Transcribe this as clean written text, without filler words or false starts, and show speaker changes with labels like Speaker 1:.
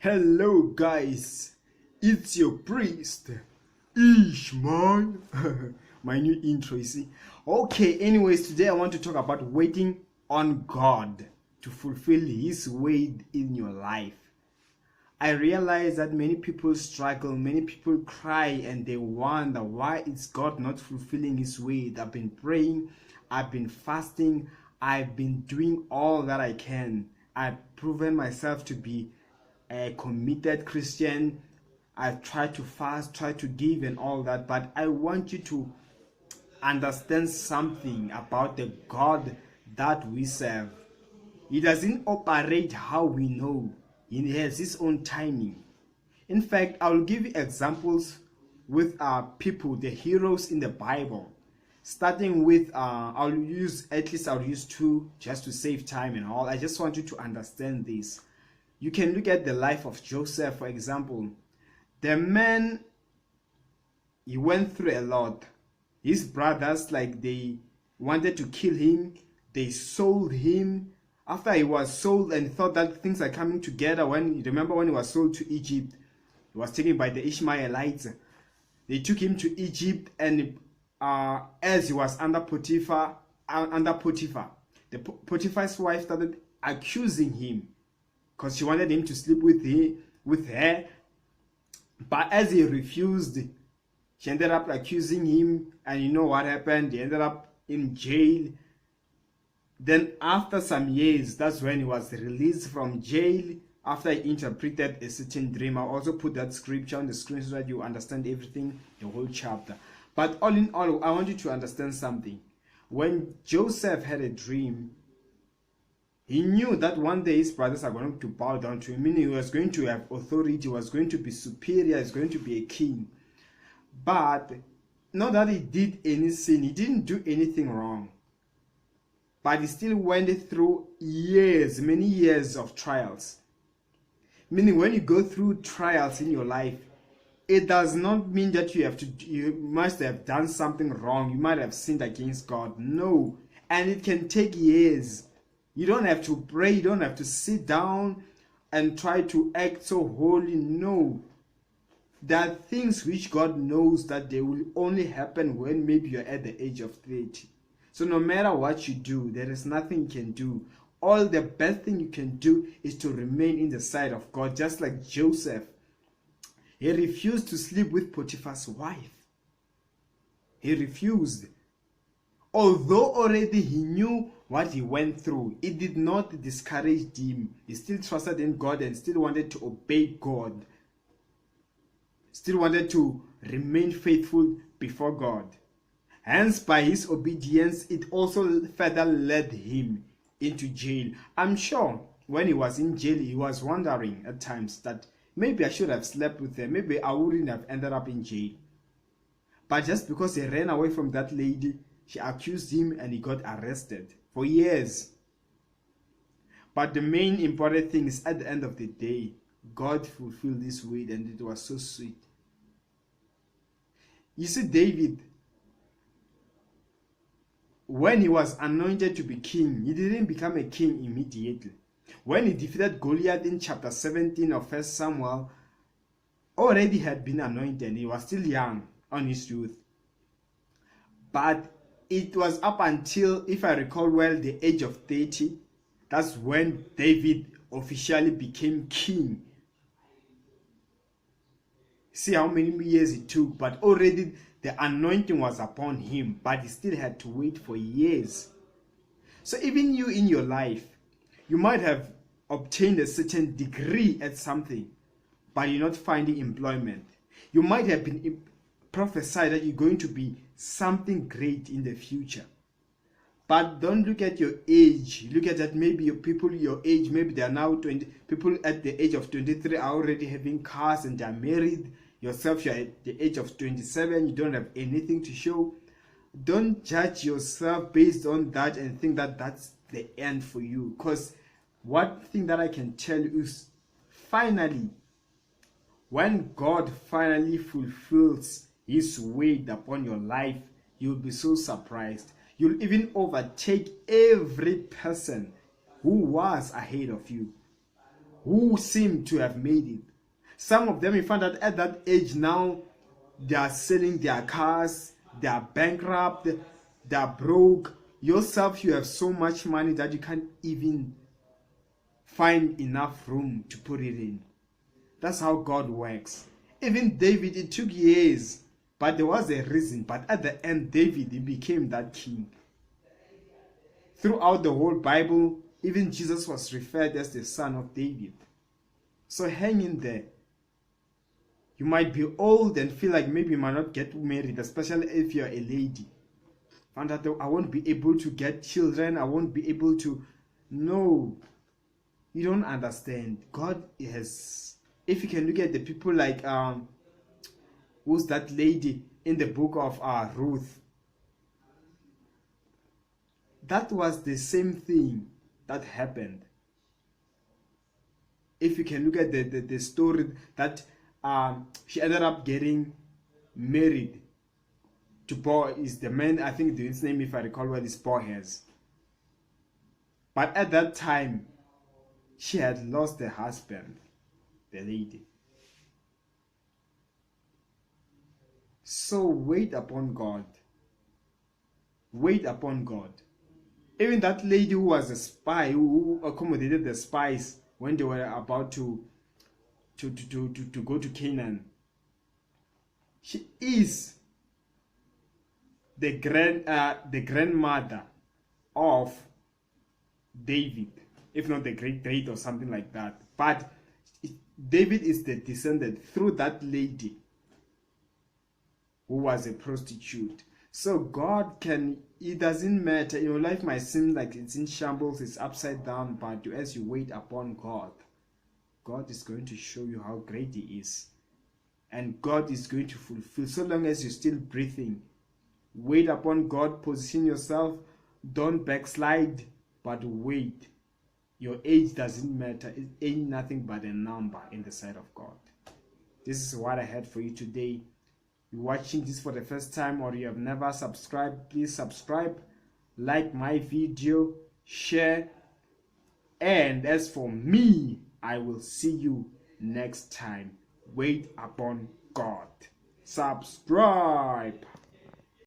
Speaker 1: Hello guys, it's your priest, Ishmael. My new intro, you see. Okay, anyways, today I want to talk about waiting on God to fulfill His way in your life. I realize that many people struggle, many people cry, and they wonder why is God not fulfilling His way. I've been praying, I've been fasting, I've been doing all that I can. I've proven myself to be a committed Christian. I've tried to fast, tried to give and all that, but I want you to understand something about the God that we serve. He doesn't operate how we know. He has his own timing. In fact, I will give you examples with people, the heroes in the Bible. Starting with, I'll use two just to save time and all. I just want you to understand this. You can look at the life of Joseph, for example. The man, he went through a lot. His brothers, they wanted to kill him. They sold him. After he was sold and thought that things are coming together, remember when he was sold to Egypt, he was taken by the Ishmaelites. They took him to Egypt, and as he was under Potiphar, the Potiphar's wife started accusing him because she wanted him to sleep with her. But as he refused, she ended up accusing him, and you know what happened? He ended up in jail. Then after some years, that's when he was released from jail after he interpreted a certain dream. I'll also put that scripture on the screen so that you understand everything, the whole chapter. But all in all, I want you to understand something. When Joseph had a dream, he knew that one day his brothers are going to bow down to him, meaning he was going to have authority, he was going to be superior, he was going to be a king. But not that he did any sin, he didn't do anything wrong. But he still went through years, many years of trials. Meaning when you go through trials in your life, it does not mean that you must have done something wrong, you might have sinned against God. No. And it can take years. You don't have to pray, you don't have to sit down and try to act so holy. No. There are things which God knows that they will only happen when maybe you're at the age of 30. So no matter what you do, there is nothing you can do. All the best thing you can do is to remain in the sight of God, just like Joseph. He refused to sleep with Potiphar's wife. He refused. Although already he knew what he went through, it did not discourage him. He still trusted in God and still wanted to obey God. Still wanted to remain faithful before God. Hence, by his obedience, it also further led him into jail. I'm sure when he was in jail, he was wondering at times that maybe I should have slept with her. Maybe I wouldn't have ended up in jail. But just because he ran away from that lady, she accused him and he got arrested for years. But the main important thing is at the end of the day, God fulfilled this word, and it was so sweet. You see, David, when he was anointed to be king, he didn't become a king immediately. When he defeated Goliath in chapter 17 of 1 Samuel, already had been anointed. He was still young on his youth. But it was up until, if I recall well, the age of 30. That's when David officially became king. See how many years it took, but already the anointing was upon him, but he still had to wait for years. So even you in your life, you might have obtained a certain degree at something, but you're not finding employment. You might have been prophesied that you're going to be something great in the future. But don't look at your age. Look at that. Maybe your people your age, maybe they are now 20. People at the age of 23 are already having cars and they are married. Yourself, you're at the age of 27, you don't have anything to show. Don't judge yourself based on that and think that that's the end for you. Because one thing that I can tell you is, finally, when God finally fulfills his weight upon your life, you'll be so surprised. You'll even overtake every person who was ahead of you, who seem to have made it. Some of them, you find that at that age now, they are selling their cars, they are bankrupt, they are broke. Yourself, you have so much money that you can't even find enough room to put it in. That's how God works. Even David, it took years, but there was a reason. But at the end, David, he became that king. Throughout the whole Bible, even Jesus was referred as the son of David. So hang in there. You might be old and feel like maybe you might not get married, especially if you're a lady. Find out that I won't be able to get children. I won't be able to. No. You don't understand. God has. If you can look at the people like who's that lady in the book of Ruth? That was the same thing that happened. If you can look at the story that she ended up getting married to Boaz, the man, I think his name, if I recall well, is Boaz. But at that time, she had lost her husband, the lady. So wait upon God. Wait upon God. Even that lady who was a spy, who accommodated the spies when they were about to go to Canaan, she is the grandmother of David, if not the great or something like that. But David is the descendant through that lady who was a prostitute. So God can, it doesn't matter. Your life might seem like it's in shambles, it's upside down, but as you wait upon God, God is going to show you how great He is. And God is going to fulfill, so long as you're still breathing. Wait upon God, position yourself, don't backslide, but wait. Your age doesn't matter. It ain't nothing but a number in the sight of God. This is what I had for you today. You're watching this for the first time or you have never subscribed, please subscribe, like my video, share, and as for me, I will see you next time. Wait upon God. Subscribe.